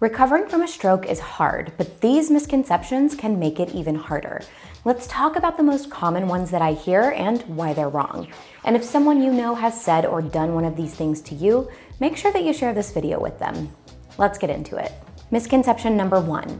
Recovering from a stroke is hard, but these misconceptions can make it even harder. Let's talk about the most common ones that I hear and why they're wrong. And if someone you know has said or done one of these things to you, make sure that you share this video with them. Let's get into it. Misconception number 1.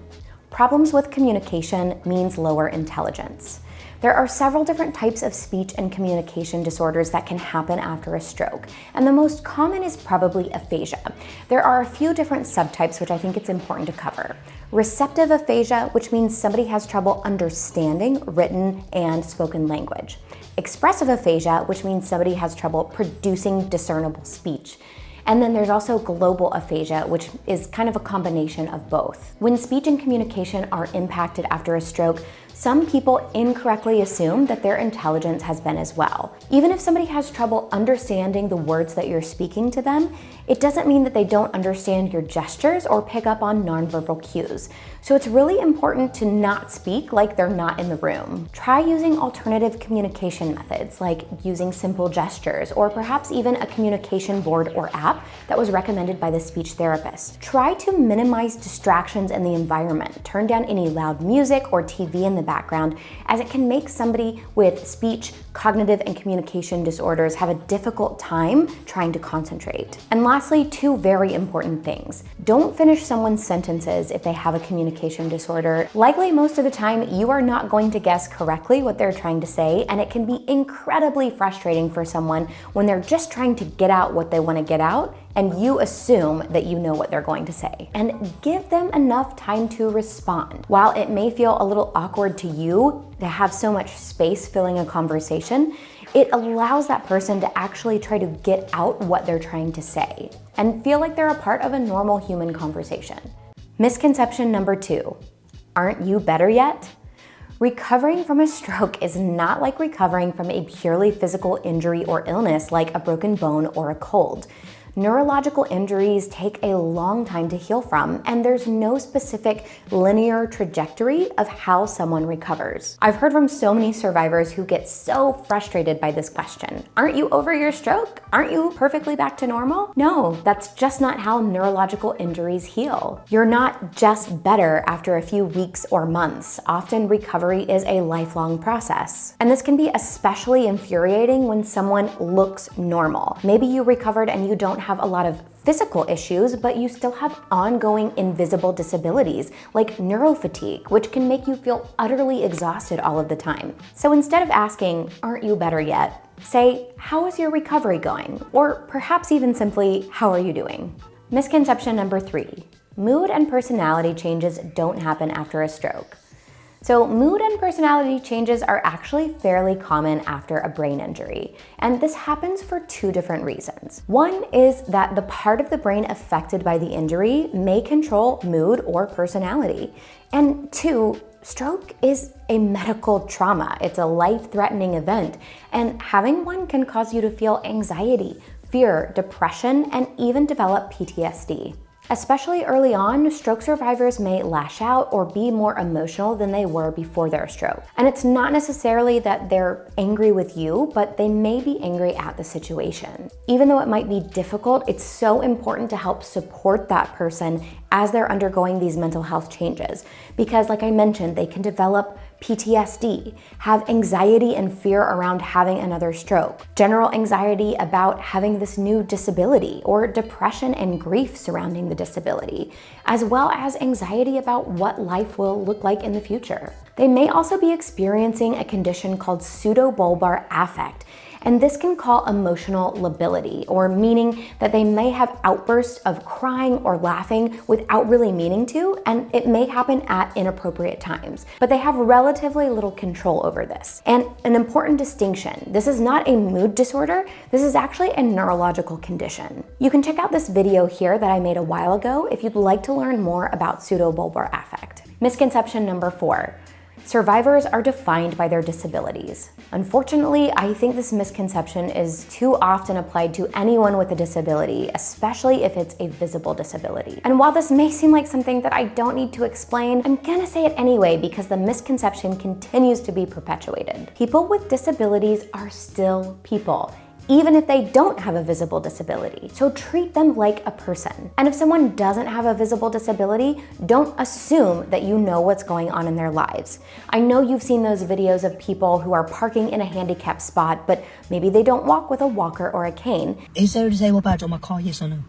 Problems with communication means lower intelligence. There are several different types of speech and communication disorders that can happen after a stroke, and the most common is probably aphasia. There are a few different subtypes which I think it's important to cover. Receptive aphasia, which means somebody has trouble understanding written and spoken language. Expressive aphasia, which means somebody has trouble producing discernible speech. And then there's also global aphasia, which is kind of a combination of both. When speech and communication are impacted after a stroke, some people incorrectly assume that their intelligence has been as well. Even if somebody has trouble understanding the words that you're speaking to them, it doesn't mean that they don't understand your gestures or pick up on nonverbal cues. So it's really important to not speak like they're not in the room. Try using alternative communication methods like using simple gestures or perhaps even a communication board or app that was recommended by the speech therapist. Try to minimize distractions in the environment. Turn down any loud music or TV in the background, as it can make somebody with speech, cognitive, and communication disorders have a difficult time trying to concentrate. And lastly, 2 very important things. Don't finish someone's sentences if they have a communication disorder. Likely most of the time, you are not going to guess correctly what they're trying to say, and it can be incredibly frustrating for someone when they're just trying to get out what they want to get out, and you assume that you know what they're going to say. And give them enough time to respond. While it may feel a little awkward to you to have so much space filling a conversation, it allows that person to actually try to get out what they're trying to say and feel like they're a part of a normal human conversation. Misconception number 2. Aren't you better yet? Recovering from a stroke is not like recovering from a purely physical injury or illness like a broken bone or a cold. Neurological injuries take a long time to heal from, and there's no specific linear trajectory of how someone recovers. I've heard from so many survivors who get so frustrated by this question. Aren't you over your stroke? Aren't you perfectly back to normal? No, that's just not how neurological injuries heal. You're not just better after a few weeks or months. Often recovery is a lifelong process. And this can be especially infuriating when someone looks normal. Maybe you recovered and you don't have a lot of physical issues, but you still have ongoing invisible disabilities like neurofatigue, which can make you feel utterly exhausted all of the time. So instead of asking, "Aren't you better yet?" say, "How is your recovery going?" Or perhaps even simply, "How are you doing?" Misconception number 3. Mood and personality changes don't happen after a stroke. So mood and personality changes are actually fairly common after a brain injury, and this happens for 2 different reasons. One is that the part of the brain affected by the injury may control mood or personality. And 2, stroke is a medical trauma. It's a life-threatening event, and having one can cause you to feel anxiety, fear, depression, and even develop PTSD. Especially early on, stroke survivors may lash out or be more emotional than they were before their stroke. And it's not necessarily that they're angry with you, but they may be angry at the situation. Even though it might be difficult, it's so important to help support that person as they're undergoing these mental health changes. Because like I mentioned, they can develop PTSD, have anxiety and fear around having another stroke, general anxiety about having this new disability, or depression and grief surrounding the disability, as well as anxiety about what life will look like in the future. They may also be experiencing a condition called pseudobulbar affect, and this can cause emotional lability, or meaning that they may have outbursts of crying or laughing without really meaning to, and it may happen at inappropriate times. But they have relatively little control over this. And an important distinction, this is not a mood disorder, this is actually a neurological condition. You can check out this video here that I made a while ago if you'd like to learn more about pseudobulbar affect. Misconception number 4. Survivors are defined by their disabilities. Unfortunately, I think this misconception is too often applied to anyone with a disability, especially if it's a visible disability. And while this may seem like something that I don't need to explain, I'm gonna say it anyway because the misconception continues to be perpetuated. People with disabilities are still people. even if they don't have a visible disability. So treat them like a person. And if someone doesn't have a visible disability, don't assume that you know what's going on in their lives. I know you've seen those videos of people who are parking in a handicapped spot, but maybe they don't walk with a walker or a cane. Is there a disabled badge on my car, yes or no?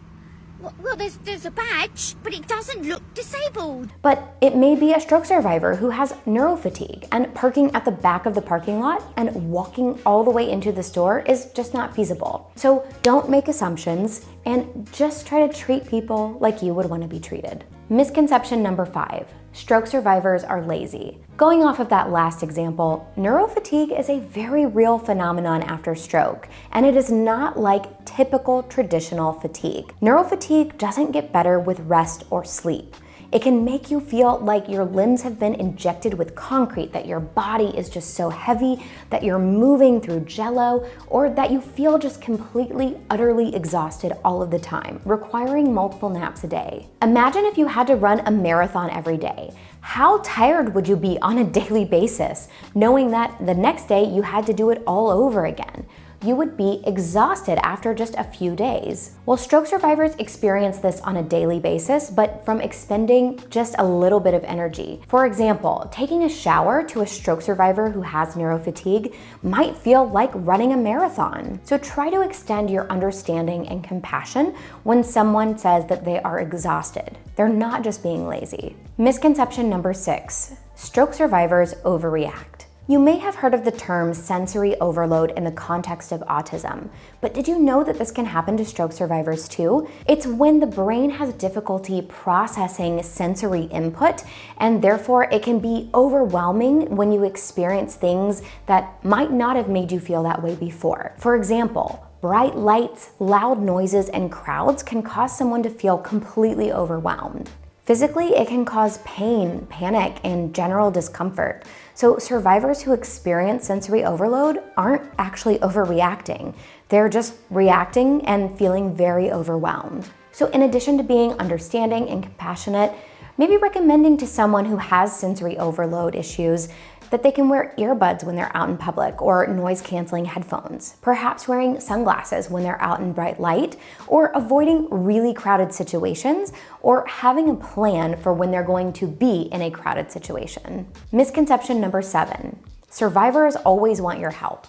Well, there's a badge, but it doesn't look disabled. But it may be a stroke survivor who has neurofatigue, and parking at the back of the parking lot and walking all the way into the store is just not feasible. So don't make assumptions and just try to treat people like you would want to be treated. Misconception number 5. Stroke survivors are lazy. Going off of that last example, neurofatigue is a very real phenomenon after stroke, and it is not like typical traditional fatigue. Neurofatigue doesn't get better with rest or sleep. It can make you feel like your limbs have been injected with concrete, that your body is just so heavy, that you're moving through jello, or that you feel just completely, utterly exhausted all of the time, requiring multiple naps a day. Imagine if you had to run a marathon every day. How tired would you be on a daily basis, knowing that the next day you had to do it all over again? You would be exhausted after just a few days. Well, stroke survivors experience this on a daily basis, but from expending just a little bit of energy. For example, taking a shower to a stroke survivor who has neurofatigue might feel like running a marathon. So try to extend your understanding and compassion when someone says that they are exhausted. They're not just being lazy. Misconception number 6. Stroke survivors overreact. You may have heard of the term sensory overload in the context of autism, but did you know that this can happen to stroke survivors too? It's when the brain has difficulty processing sensory input, and therefore it can be overwhelming when you experience things that might not have made you feel that way before. For example, bright lights, loud noises, and crowds can cause someone to feel completely overwhelmed. Physically, it can cause pain, panic, and general discomfort. So survivors who experience sensory overload aren't actually overreacting. They're just reacting and feeling very overwhelmed. So in addition to being understanding and compassionate, maybe recommending to someone who has sensory overload issues that they can wear earbuds when they're out in public or noise-canceling headphones, perhaps wearing sunglasses when they're out in bright light, or avoiding really crowded situations, or having a plan for when they're going to be in a crowded situation. Misconception number 7. Survivors always want your help.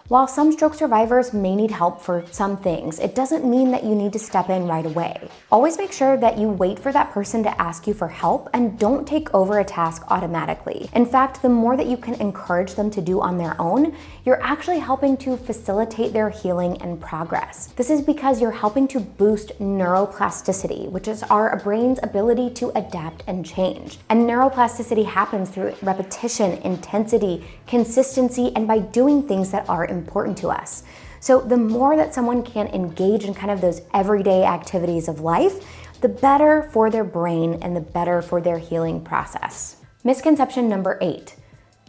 While some stroke survivors may need help for some things, it doesn't mean that you need to step in right away. Always make sure that you wait for that person to ask you for help and don't take over a task automatically. In fact, the more that you can encourage them to do on their own, you're actually helping to facilitate their healing and progress. This is because you're helping to boost neuroplasticity, which is our brain's ability to adapt and change. And neuroplasticity happens through repetition, intensity, consistency, and by doing things that are important to us. So the more that someone can engage in kind of those everyday activities of life, the better for their brain and the better for their healing process. Misconception number 8.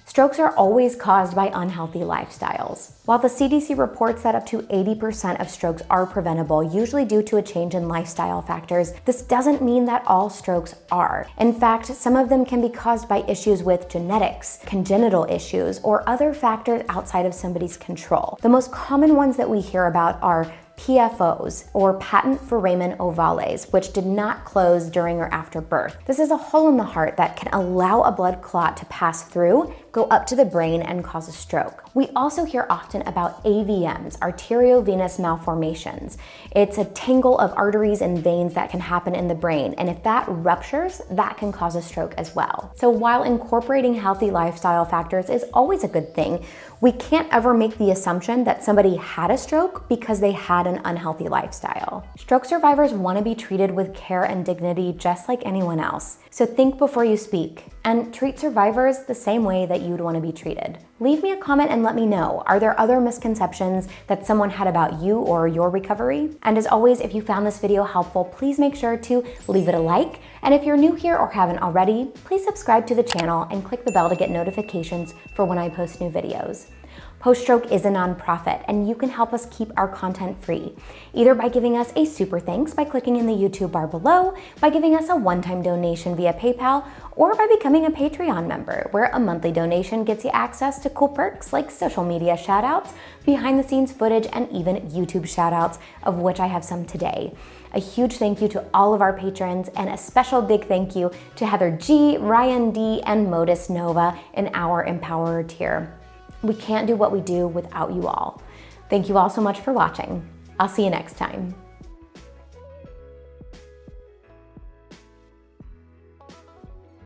Strokes are always caused by unhealthy lifestyles. While the CDC reports that up to 80% of strokes are preventable, usually due to a change in lifestyle factors, this doesn't mean that all strokes are. In fact, some of them can be caused by issues with genetics, congenital issues, or other factors outside of somebody's control. The most common ones that we hear about are PFOs, or patent foramen ovales, which did not close during or after birth. This is a hole in the heart that can allow a blood clot to pass through, go up to the brain, and cause a stroke. We also hear often about AVMs, arteriovenous malformations. It's a tangle of arteries and veins that can happen in the brain, and if that ruptures, that can cause a stroke as well. So while incorporating healthy lifestyle factors is always a good thing, we can't ever make the assumption that somebody had a stroke because they had an unhealthy lifestyle. Stroke survivors want to be treated with care and dignity just like anyone else. So think before you speak and treat survivors the same way that you'd want to be treated. Leave me a comment and let me know, are there other misconceptions that someone had about you or your recovery? And as always, if you found this video helpful, please make sure to leave it a like. And if you're new here or haven't already, please subscribe to the channel and click the bell to get notifications for when I post new videos. Post-Stroke is a nonprofit, and you can help us keep our content free, either by giving us a super thanks by clicking in the YouTube bar below, by giving us a one-time donation via PayPal, or by becoming a Patreon member, where a monthly donation gets you access to cool perks like social media shoutouts, behind-the-scenes footage, and even YouTube shoutouts, of which I have some today. A huge thank you to all of our patrons, and a special big thank you to Heather G, Ryan D, and Modus Nova in our Empowerer tier. We can't do what we do without you all. Thank you all so much for watching. I'll see you next time.